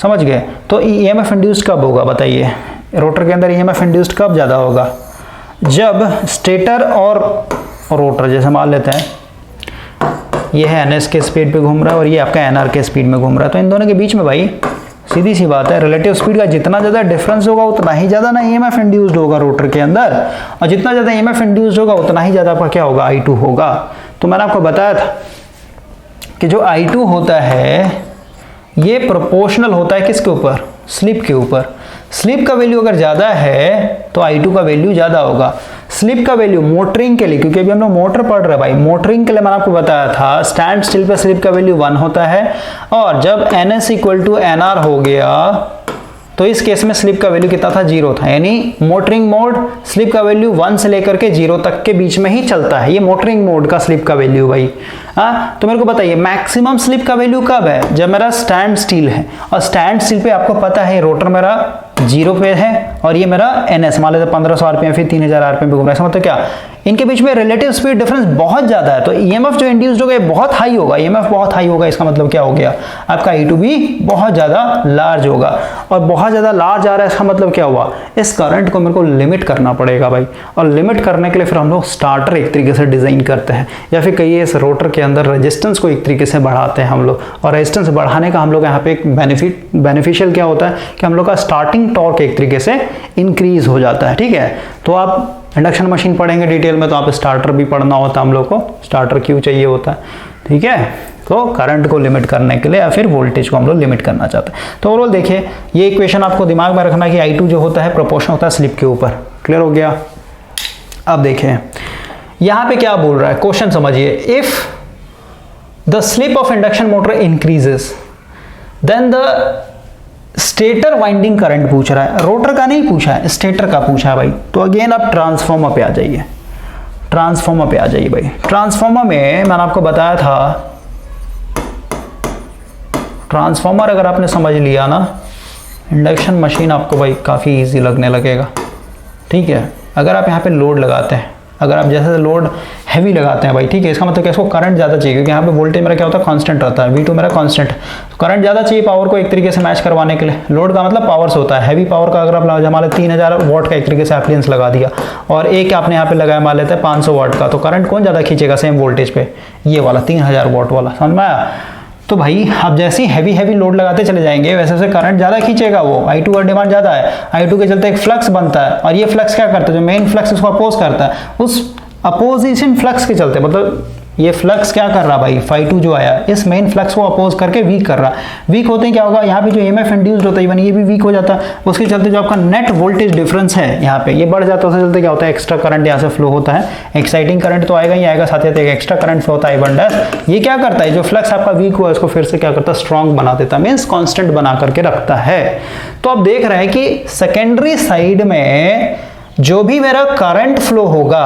समझ गए। तो EMF इंड्यूस्ड कब होगा बताइए, रोटर के अंदर EMF इंड्यूस्ड कब ज़्यादा होगा, जब स्टेटर और रोटर, जैसे मान लेते हैं ये है NS के स्पीड पे घूम रहा है और ये आपका NR के स्पीड में घूम रहा है, तो इन दोनों के बीच में भाई सीधी सी बात है रिलेटिव स्पीड का जितना ज़्यादा डिफरेंस होगा उतना ही ज़्यादा ना EMF इंड्यूस्ड होगा रोटर के अंदर, और जितना ज़्यादा EMF इंड्यूस्ड होगा उतना ही ज़्यादा आपका क्या होगा, I2 होगा। तो मैंने आपको बताया था कि जो I2 होता है ये प्रोपोर्शनल होता है किसके ऊपर, स्लिप के ऊपर। स्लिप का वैल्यू अगर ज़्यादा है तो I2 का वैल्यू ज़्यादा होगा। स्लिप का वैल्यू मोटरिंग के लिए, क्योंकि अभी हम लोग मोटर पढ़ रहे हैं भाई, मोटरिंग के लिए मैंने आपको बताया था स्टैंड स्टिल पे स्लिप का वैल्यू 1 होता है, और जब NS इक्वल टू NR हो गया तो इस केस में स्लिप का वैल्यू कितना था, 0 था। यानी मोटरिंग मोड स्लिप का वैल्यू 1 से लेकर के 0 तक के बीच में ही चलता है, ये मोटरिंग मोड का स्लिप का वैल्यू भाई। हाँ तो मेरे को बताइए मैक्सिमम स्लिप का वैल्यू कब है, जब मेरा स्टैंड स्टिल है, और स्टैंड स्टिल पे आपको पता है रोटर मेरा 0 पे है और ये मेरा NS मान लेते 1500 RPM फिर 3000 RPM पे घूम रहा है। इसका मतलब क्या, इनके बीच में रिलेटिव स्पीड डिफरेंस बहुत ज़्यादा है, तो EMF जो इंड्यूस्ड होगा बहुत हाई होगा, EMF बहुत हाई होगा। इसका मतलब क्या हो गया, आपका I2 भी बहुत ज़्यादा लार्ज होगा, और बहुत ज़्यादा लार्ज आ रहा है इसका मतलब क्या हुआ, इस करंट को मेरे को लिमिट करना पड़ेगा भाई। और लिमिट करने के लिए फिर हम लोग स्टार्टर एक तरीके से डिज़ाइन करते हैं, या फिर कहिए इस रोटर के अंदर रेजिस्टेंस को एक तरीके से बढ़ाते हैं हम लोग। और रेजिस्टेंस बढ़ाने का हम लोग यहाँ पे एक बेनिफिशियल क्या होता है कि हम लोग का स्टार्टिंग टॉर्क एक तरीके से इंक्रीज हो जाता है। ठीक है, तो आप इंडक्शन मशीन पढ़ेंगे डिटेल में तो आप स्टार्टर भी पढ़ना होता है हम लोग को, स्टार्टर क्यों चाहिए होता है। ठीक है, तो करंट को लिमिट करने के लिए या फिर वोल्टेज को हम लोग लिमिट करना चाहते हैं। तो ओवरऑल देखिए ये इक्वेशन आपको दिमाग में रखना कि I2 जो होता है प्रोपोर्शन होता है स्लिप के ऊपर। क्लियर हो गया। अब देखें यहाँ पे क्या बोल रहा है, क्वेश्चन समझिए, if the slip of induction motor increases then the stator winding current पूछ रहा है, रोटर का नहीं पूछा है, स्टेटर का पूछा है भाई। तो अगेन आप ट्रांसफॉर्मर पे आ जाइए, ट्रांसफॉर्मर पे आ जाइए भाई। ट्रांसफॉर्मर में मैंने आपको बताया था, ट्रांसफॉर्मर अगर आपने समझ लिया ना, इंडक्शन मशीन आपको भाई काफ़ी इजी लगने लगेगा। ठीक है, अगर आप यहाँ पे लोड लगाते हैं, अगर आप जैसे लोड हैवी लगाते हैं भाई, ठीक है, इसका मतलब क्या, इसको करंट ज़्यादा चाहिए, क्योंकि यहाँ पे वोल्टेज मेरा क्या होता है, कांस्टेंट रहता है, V2 मेरा कांस्टेंट, तो करंट ज़्यादा चाहिए पावर को एक तरीके से मैच करवाने के लिए। लोड का मतलब पावर से होता है, हैवी पावर का अगर आप मान लेते 3000 वाट का एक तरीके से एप्लियंस लगा दिया, और एक आपने यहाँ पे लगाया मान लेते हैं 500 वाट का, तो करंट कौन ज़्यादा खींचेगा सेम वोल्टेज पे, ये वाला 3000 वाट वाला, समझ में आया। तो भाई आप जैसे ही हैवी लोड लगाते चले जाएंगे वैसे वैसे करंट ज़्यादा खींचेगा वो, I2 का डिमांड ज़्यादा है, I2 के चलते एक फ्लक्स बनता है, और ये फ्लक्स क्या करता है, जो मेन फ्लक्स इसको अपोज करता है, उस अपोजिशन फ्लक्स के चलते, मतलब ये फ्लक्स क्या कर रहा भाई, φ2 जो आया इस मेन फ्लक्स को अपोज करके वीक कर रहा है। वीक होते हैं क्या होगा, यहाँ पे जो EMF इंड्यूस्ड होता है इवन ये भी वीक हो जाता है, उसके चलते जो आपका नेट वोल्टेज डिफरेंस है यहाँ पे ये बढ़ जाता है, उसके चलते क्या होता है, एक्स्ट्रा करंट यहाँ से फ्लो होता है। एक्साइटिंग करंट तो आएगा ही आएगा, साथ ही साथ एक एक्स्ट्रा करंट फ्लो होता है I1 डैश। ये क्या करता है, जो फ्लक्स आपका वीक हुआ है उसको फिर से क्या करता है, स्ट्रॉन्ग बना देता है, मीन्स कॉन्स्टेंट बना करके रखता है। तो आप देख रहे हैं कि सेकेंडरी साइड में जो भी मेरा करंट फ्लो होगा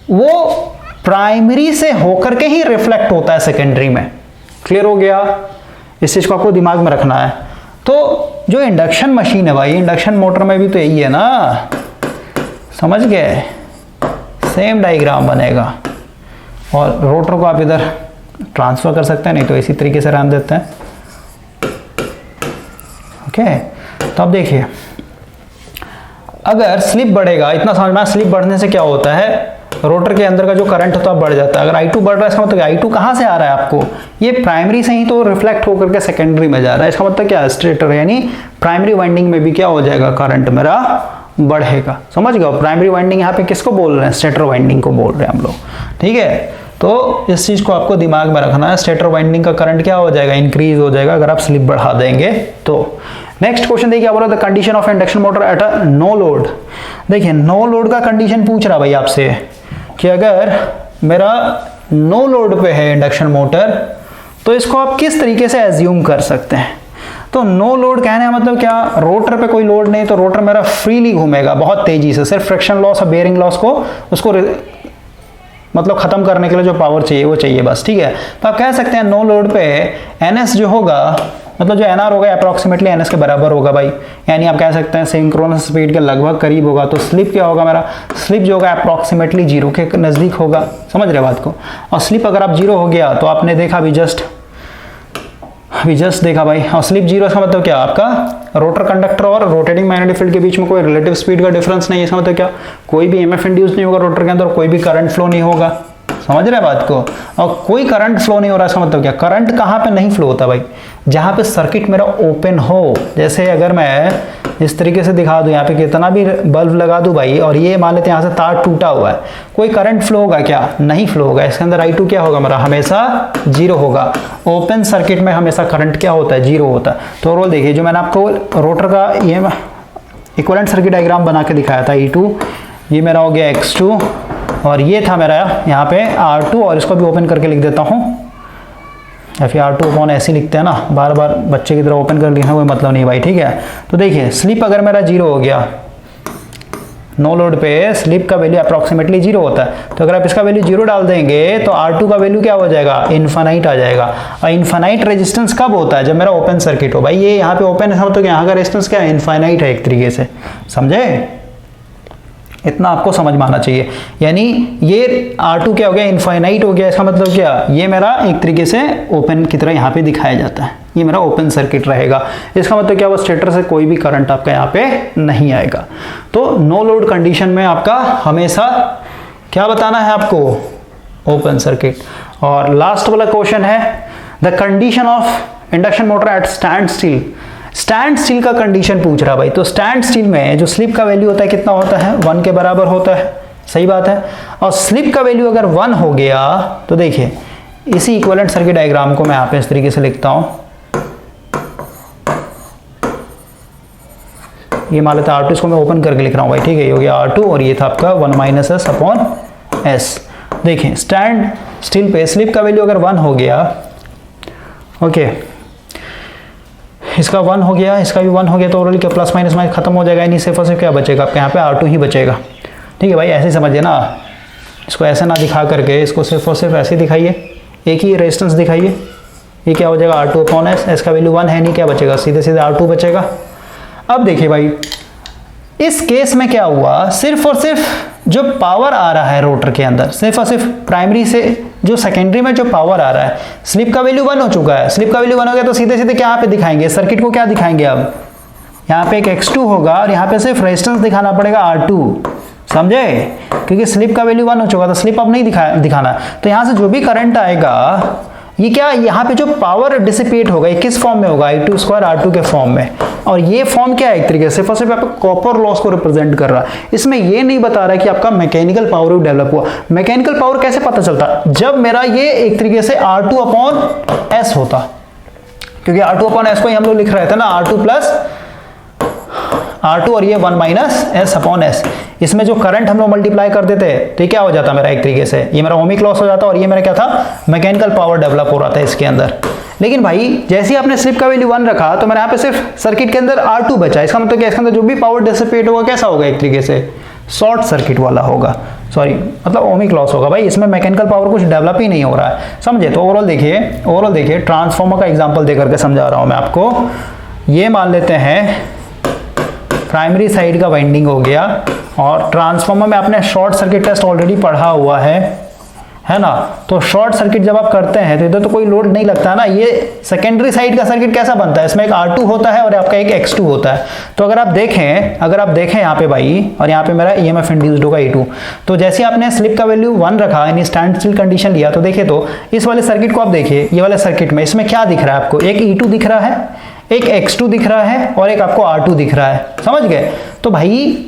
वो प्राइमरी से होकर के ही रिफ्लेक्ट होता है सेकेंडरी में। क्लियर हो गया, इस चीज को आपको दिमाग में रखना है। तो जो इंडक्शन मशीन है भाई, इंडक्शन मोटर में भी तो यही है ना, समझ गए, सेम डायग्राम बनेगा। और रोटर को आप इधर ट्रांसफर कर सकते हैं, नहीं तो इसी तरीके से रहने देते हैं। ओके, तो अब देखिए अगर स्लिप बढ़ेगा, इतना समझना, स्लिप बढ़ने से क्या होता है, रोटर के अंदर का जो करंट होता है बढ़ जाता है। अगर I2 बढ़ रहा है इसका मतलब I2 कहाँ से आ रहा है आपको, ये प्राइमरी से ही तो रिफ्लेक्ट होकर के सेकेंडरी में जा रहा है। इसका मतलब क्या है, स्टेटर यानी प्राइमरी वाइंडिंग में भी क्या हो जाएगा, करंट मेरा बढ़ेगा। समझ गए, प्राइमरी वाइंडिंग यहाँ पे किसको बोल रहे हैं, स्टेटर वाइंडिंग को बोल रहे हैं हम लोग। ठीक है, तो इस चीज को आपको दिमाग में रखना है, स्टेटर वाइंडिंग का करंट क्या हो जाएगा, इंक्रीज हो जाएगा अगर आप स्लिप बढ़ा देंगे तो। नेक्स्ट क्वेश्चन देखिए, बोला the condition of induction motor at a no load. देखिए नो लोड का कंडीशन पूछ रहा भाई आपसे कि अगर मेरा नो लोड पे है इंडक्शन मोटर तो इसको आप किस तरीके से एज्यूम कर सकते हैं। तो नो लोड कहने का मतलब क्या, रोटर पे कोई लोड नहीं, तो रोटर मेरा फ्रीली घूमेगा बहुत तेजी से, सिर्फ फ्रिक्शन लॉस और बेयरिंग लॉस को उसको मतलब खत्म करने के लिए जो पावर चाहिए वो चाहिए बस। ठीक है, तो आप कह सकते हैं नो लोड पे NS जो होगा, मतलब जो NR होगा अप्रॉक्सीमेटली NS के बराबर होगा भाई, यानी आप कह सकते हैं सिंक्रोनस स्पीड के लगभग करीब होगा। तो स्लिप क्या होगा मेरा, स्लिप जो होगा अप्रॉक्सीमेटली 0 के नज़दीक होगा। समझ रहे बात को, और स्लिप अगर आप 0 हो गया तो आपने देखा अभी जस्ट देखा भाई, और स्लिप 0 का मतलब क्या, आपका रोटर कंडक्टर और रोटेटिंग मैग्नेटिक फील्ड के बीच में कोई रिलेटिव स्पीड का डिफरेंस नहीं है। इसका मतलब क्या, कोई भी EMF इंड्यूस नहीं होगा रोटर के अंदर, कोई भी करंट फ्लो नहीं होगा। समझ रहे बात को, और कोई करंट फ्लो नहीं हो रहा। इसका मतलब क्या, करंट कहाँ पे नहीं फ्लो होता भाई, जहाँ पे सर्किट मेरा ओपन हो। जैसे अगर मैं इस तरीके से दिखा दूं, यहाँ पे कितना भी बल्ब लगा दूं भाई, और ये मान लेते हैं यहाँ से तार टूटा हुआ है, कोई करंट फ्लो होगा क्या, नहीं फ्लो होगा। इसके अंदर I2 क्या होगा मेरा, हमेशा 0 होगा। ओपन सर्किट में हमेशा करंट क्या होता है, 0 होता है। तो ओवरऑल देखिए, जो मैंने आपको रोटर का ये इक्विवेलेंट सर्किट डायग्राम बना के दिखाया था, E2 ये मेरा हो गया X2, और ये था मेरा यहाँ पे R2, और इसको भी ओपन करके लिख देता हूँ, या फिर R2 अपॉन ऐसे लिखते हैं ना, बार बार बच्चे की तरह ओपन कर लिखना कोई मतलब नहीं भाई। ठीक है, तो देखिए स्लिप अगर मेरा 0 हो गया, नो लोड पे स्लिप का वैल्यू अप्रॉक्सीमेटली 0 होता है, तो अगर आप इसका वैल्यू 0 डाल देंगे तो R2 का वैल्यू क्या हो जाएगा, इन्फानाइट आ जाएगा। और इन्फानाइट रेजिस्टेंस कब होता है, जब मेरा ओपन सर्किट हो। भाई ये यहाँ पे ओपन है तो यहाँ का रेजिस्टेंस क्या है, इन्फानाइट है एक तरीके से, समझे, इतना आपको समझ में आना चाहिए। यानी ये R2 क्या हो गया, इनफाइनाइट हो गया। इसका मतलब क्या, ये मेरा एक तरीके से ओपन की तरह यहाँ पे दिखाया जाता है, ये मेरा ओपन सर्किट रहेगा। इसका मतलब क्या, वो स्टेटर से कोई भी करंट आपका यहाँ पे नहीं आएगा। तो नो लोड कंडीशन में आपका हमेशा क्या बताना है आपको, ओपन सर्किट। और लास्ट वाला क्वेश्चन है, the condition of induction motor eight stand still. Stand still का कंडीशन पूछ रहा भाई। तो स्टैंड स्टिल में जो स्लिप का वैल्यू होता है कितना होता है, 1 के बराबर होता है, सही बात है। और स्लिप का वैल्यू अगर 1 हो गया तो देखिए इसी इक्विवेलेंट सर्किट डायग्राम को मैं यहाँ पे इस तरीके से लिखता हूं, ये मान लेते हैं R2, इसको मैं ओपन करके लिख रहा हूं भाई। ठीक है, ये हो गया R2, और ये था आपका 1 - s अपॉन s। देखिए स्टैंड स्टिल पे स्लिप का वैल्यू अगर 1 हो गया, ओके, इसका 1 हो गया, इसका भी 1 हो गया, तो ओवरऑल क्या प्लस माइनस माइनस खत्म हो जाएगा, यानी सिर्फ और सिर्फ क्या बचेगा आपके यहाँ पे R2 ही बचेगा। ठीक है भाई, ऐसे समझिए ना, इसको ऐसे ना दिखा करके इसको सिर्फ और सिर्फ ऐसे दिखाइए, एक ही रेजिस्टेंस दिखाइए। ये क्या हो जाएगा, R2 अपॉन s, s का वैल्यू 1 है नहीं, क्या बचेगा, सीधे सीधे R2 बचेगा। अब देखिए भाई इस केस में क्या हुआ, सिर्फ और सिर्फ जो पावर आ रहा है रोटर के अंदर, सिर्फ और सिर्फ प्राइमरी से जो सेकेंडरी में जो पावर आ रहा है, स्लिप का वैल्यू 1 हो चुका है। स्लिप का वैल्यू 1 हो गया तो सीधे सीधे क्या यहाँ पे दिखाएंगे, सर्किट को क्या दिखाएंगे, अब यहाँ पे एक X2 होगा और यहाँ पे सिर्फ रेजिस्टेंस दिखाना पड़ेगा R2, समझे, क्योंकि स्लिप का वैल्यू 1 हो चुका था, स्लिप अब नहीं दिखाना। तो यहाँ से जो भी करंट आएगा, ये क्या, यहाँ पे जो पावर डिसिपेट होगा ये किस फॉर्म में होगा, I2² R2 के फॉर्म में। और ये फॉर्म क्या है, एक तरीके से सिर्फ आपका कॉपर लॉस को रिप्रेजेंट कर रहा है। इसमें ये नहीं बता रहा है कि आपका मैकेनिकल पावर डेवलप हुआ। मैकेनिकल पावर कैसे पता चलता, जब मेरा ये एक तरीके से R2 अपॉन s होता, क्योंकि R2 अपॉन s को ही हम लोग लिख रहे थे ना, R2 प्लस R2 और ये 1 - s अपॉन s। इसमें जो करंट हम लोग मल्टीप्लाई कर देते तो ये क्या हो जाता मेरा, एक तरीके से ये मेरा ओमिक लॉस हो जाता, और ये मेरा क्या था, मैकेनिकल पावर डेवलप हो रहा था इसके अंदर। लेकिन भाई जैसे ही आपने स्लिप का वैल्यू 1 रखा तो मेरे यहाँ पे सिर्फ सर्किट के अंदर R2 बचा। इसका मतलब क्या, इसके अंदर जो भी पावर डिसिपेट होगा कैसा होगा, एक तरीके से शॉर्ट सर्किट वाला होगा, सॉरी मतलब ओमिक लॉस होगा भाई। इसमें मैकेनिकल पावर कुछ डेवलप ही नहीं हो रहा है, समझे। तो ओवरऑल देखिए ट्रांसफार्मर का एग्जांपल देकर के समझा रहा हूं मैं आपको। ये मान लेते हैं प्राइमरी साइड का वाइंडिंग हो गया, और ट्रांसफार्मर में आपने शॉर्ट सर्किट टेस्ट ऑलरेडी पढ़ा हुआ है ना। तो शॉर्ट सर्किट जब आप करते हैं तो इधर तो कोई लोड नहीं लगता ना। ये सेकेंडरी साइड का सर्किट कैसा बनता है, इसमें एक R2 होता है और आपका एक X2 होता है। तो अगर आप देखें यहाँ पे भाई, और यहाँ पे मेरा EMF इंड्यूस्ड होगा E2। तो जैसे आपने स्लिप का वैल्यू 1 रखा, यानी स्टैंड स्टिल कंडीशन लिया, तो देखिए तो इस वाले सर्किट को आप देखिए, ये वाले सर्किट में इसमें क्या दिख रहा है आपको, एक E2 दिख रहा है, एक X2 दिख रहा है, और एक आपको R2 दिख रहा है। समझ गए? तो भाई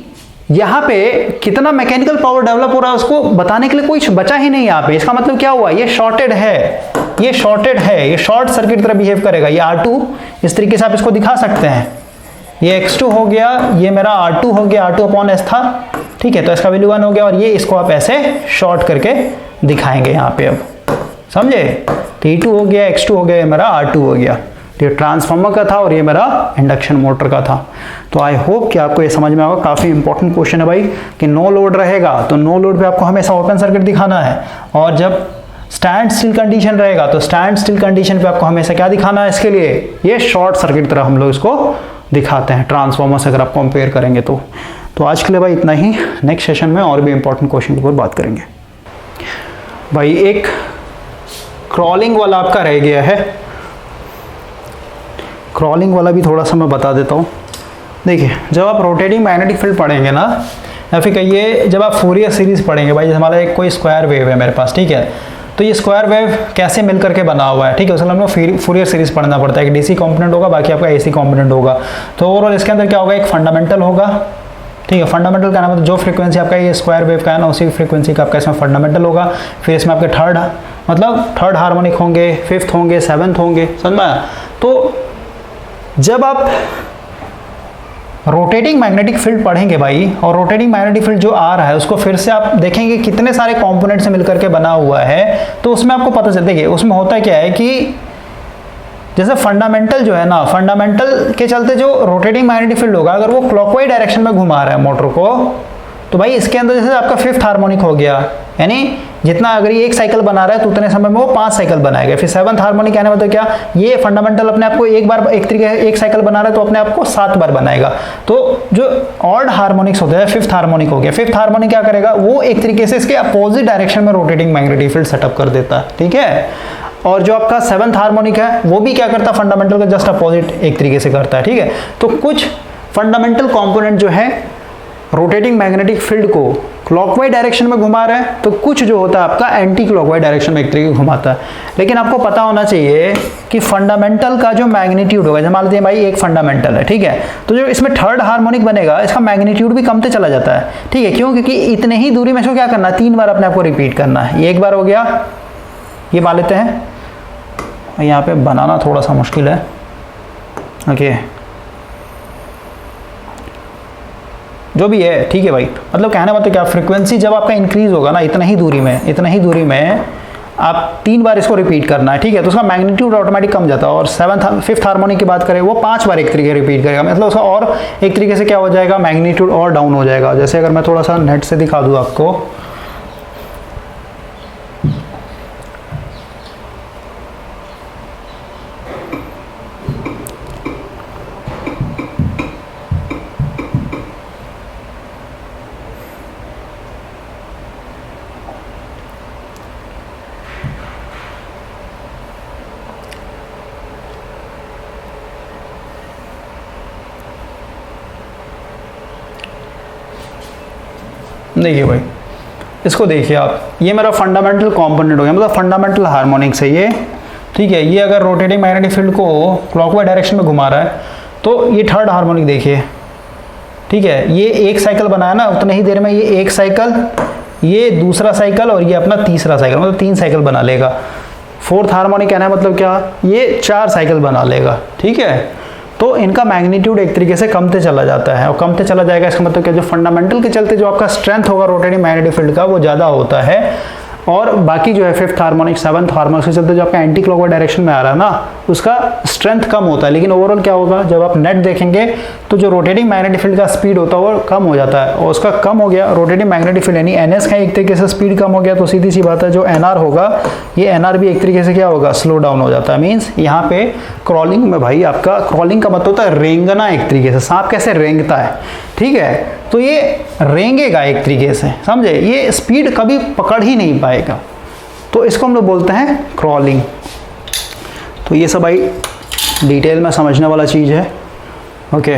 यहाँ पे कितना मैकेनिकल पावर डेवलप हो रहा है उसको बताने के लिए कुछ बचा ही नहीं यहाँ पे। इसका मतलब क्या हुआ, ये शॉर्टेड है, ये शॉर्ट सर्किट की तरह बिहेव करेगा। ये R2 इस तरीके से आप इसको दिखा सकते हैं, ये X2 हो गया, ये मेरा R2 हो गया, R2 अपॉन S था, ठीक है। तो इसका वैल्यू 1 हो गया, और ये इसको आप ऐसे शॉर्ट करके दिखाएंगे यहाँ पे। अब समझे? तो E2 हो गया, X2 हो गया, ये मेरा R2 हो गया। ये ट्रांसफार्मर का था और ये मेरा इंडक्शन मोटर का था। तो आई होप कि आपको ये समझ में आएगा। काफ़ी इंपॉर्टेंट क्वेश्चन है भाई, कि नो लोड रहेगा तो नो लोड पे आपको हमेशा ओपन सर्किट दिखाना है, और जब स्टैंड स्टिल कंडीशन रहेगा तो स्टैंड स्टिल कंडीशन पे आपको हमेशा क्या दिखाना है, इसके लिए ये शॉर्ट सर्किट तरह हम लोग इसको दिखाते हैं ट्रांसफार्मर से, अगर आप कंपेयर करेंगे तो। आज के लिए भाई इतना ही। नेक्स्ट सेशन में और भी इंपॉर्टेंट क्वेश्चन के ऊपर बात करेंगे। भाई एक क्रॉलिंग वाला आपका रह गया है, क्रॉलिंग वाला भी थोड़ा सा मैं बता देता हूँ। देखिए, जब आप रोटेटिंग मैग्नेटिक फील्ड पढ़ेंगे ना, या फिर कहिए जब आप फूरियर सीरीज़ पढ़ेंगे भाई, जैसे हमारा एक कोई स्क्वायर वेव है मेरे पास, ठीक है। तो ये स्क्वायर वेव कैसे मिल करके बना हुआ है, ठीक है, उसके लिए हमको फूरियर सीरीज़ पढ़ना पड़ता है। एक DC कंपोनेंट होगा, बाकी आपका AC कंपोनेंट होगा। तो ओवरऑल इसके अंदर क्या होगा, एक फंडामेंटल होगा, ठीक है। फंडामेंटल का नाम मतलब जो फ्रीक्वेंसी आपका ये स्क्वायर वेव का है ना, उसी फ्रीक्वेंसी का आपका इसमें फंडामेंटल होगा। फिर इसमें आपके थर्ड हार्मोनिक होंगे, फिफ्थ होंगे, सेवन्थ होंगे, समझ में आया? तो जब आप रोटेटिंग मैग्नेटिक फील्ड पढ़ेंगे भाई, और रोटेटिंग मैग्नेटिक फील्ड जो आ रहा है उसको फिर से आप देखेंगे कितने सारे कंपोनेंट से मिलकर के बना हुआ है, तो उसमें आपको पता चलता है कि उसमें होता क्या है कि जैसे फंडामेंटल जो है ना, फंडामेंटल के चलते जो रोटेटिंग मैग्नेटिक फील्ड होगा, अगर वो क्लॉकवाइज डायरेक्शन में घुमा रहा है मोटर को, तो भाई इसके अंदर जैसे आपका फिफ्थ हार्मोनिक हो गया, यानी जितना अगर ये एक साइकिल बना रहा है तो उतने समय में वो 5 साइकिल बनाएगा। फिर सेवंथ हार्मोनिक कहने मतलब क्या, ये फंडामेंटल अपने आप को एक साइकिल बना रहा है तो अपने आप को 7 बार बनाएगा। तो जो ऑड हार्मोनिक्स होते हैं, फिफ्थ हार्मोनिक हो गया, फिफ्थ हार्मोनिक क्या करेगा, वो एक तरीके से इसके अपोजिट डायरेक्शन में रोटेटिंग मैग्नेटिक फील्ड सेटअप कर देता है, ठीक है। और जो आपका सेवंथ हार्मोनिक है वो भी क्या करता है, फंडामेंटल का जस्ट अपोजिट एक तरीके से करता है, ठीक है। तो कुछ फंडामेंटल कंपोनेंट जो है रोटेटिंग मैग्नेटिक फील्ड को क्लॉकवाइज डायरेक्शन में घुमा रहा है, तो कुछ जो होता है आपका एंटी क्लॉकवाइज डायरेक्शन में एक तरीके घुमाता है। लेकिन आपको पता होना चाहिए कि फंडामेंटल का जो मैग्नीट्यूड होगा, जैसे मान लीजिए भाई एक फंडामेंटल है, ठीक है, तो जो इसमें थर्ड हार्मोनिक बनेगा इसका मैग्नीट्यूड भी कमते चला जाता है, ठीक है। क्यों? क्योंकि इतने ही दूरी में इसको क्या करना है, 3 बार अपने आप को रिपीट करना है। ये एक बार हो गया, ये मान लेते हैं, यहाँ पे बनाना थोड़ा सा मुश्किल है, ओके, जो भी है, ठीक है भाई। मतलब कहना मतलब क्या, फ्रीक्वेंसी जब आपका इंक्रीज होगा ना इतना ही दूरी में आप 3 बार इसको रिपीट करना है, ठीक है, तो उसका मैग्नीट्यूड ऑटोमेटिक कम जाता है। और फिफ्थ हार्मोनिक की बात करें, वो 5 बार एक तरीके रिपीट करेगा, मतलब उसका और एक तरीके से क्या हो जाएगा, मैग्नीट्यूड और डाउन हो जाएगा। जैसे अगर मैं थोड़ा सा नेट से दिखा दूँ आपको, देखिए भाई, इसको देखिए आप, ये मेरा फंडामेंटल कंपोनेंट हो गया, मतलब फंडामेंटल हार्मोनिक्स है ये, ठीक है। ये अगर रोटेटिंग मैग्नेटिक फील्ड को क्लॉकवाइज डायरेक्शन में घुमा रहा है, तो ये थर्ड हार्मोनिक देखिए, ठीक है, ये एक साइकिल बनाया ना, उतने ही देर में ये एक साइकिल, ये दूसरा साइकिल, और ये अपना तीसरा साइकिल, मतलब 3 साइकिल बना लेगा। फोर्थ हार्मोनिक कहना है मतलब क्या, ये 4 साइकिल बना लेगा, ठीक है। तो इनका मैग्नीट्यूड एक तरीके से कमते चला जाता है, और कमते चला जाएगा, इसका मतलब क्या, जो फंडामेंटल के चलते जो आपका स्ट्रेंथ होगा रोटेटिंग मैग्नेटिक फील्ड का वो ज़्यादा होता है। और बाकी जो है फिफ्थ हार्मोनिक, सेवंथ हार्मोनिक से चलते जो आपका एंटी क्लॉकवाइज डायरेक्शन में आ रहा है ना, उसका स्ट्रेंथ कम होता है। लेकिन ओवरऑल क्या होगा, जब आप नेट देखेंगे तो जो रोटेटिंग मैग्नेटिक फील्ड का स्पीड होता है वो कम हो जाता है, और उसका कम हो गया रोटेटिंग मैग्नेटिक फील्ड यानी एनएस का एक तरीके से स्पीड कम हो गया, तो सीधी सी बात है जो एनआर होगा, ये एनआर भी एक तरीके से क्या होगा, स्लो डाउन हो जाता है। मीन्स यहाँ पे क्रॉलिंग में भाई आपका, क्रॉलिंग का मतलब होता है रेंगना, एक तरीके से सांप कैसे रेंगता है, ठीक है, तो ये रेंगेगा एक तरीके से, समझे, ये स्पीड कभी पकड़ ही नहीं पाएगा, तो इसको हम लोग बोलते हैं क्रॉलिंग। तो ये सब भाई डिटेल में समझने वाला चीज़ है। ओके।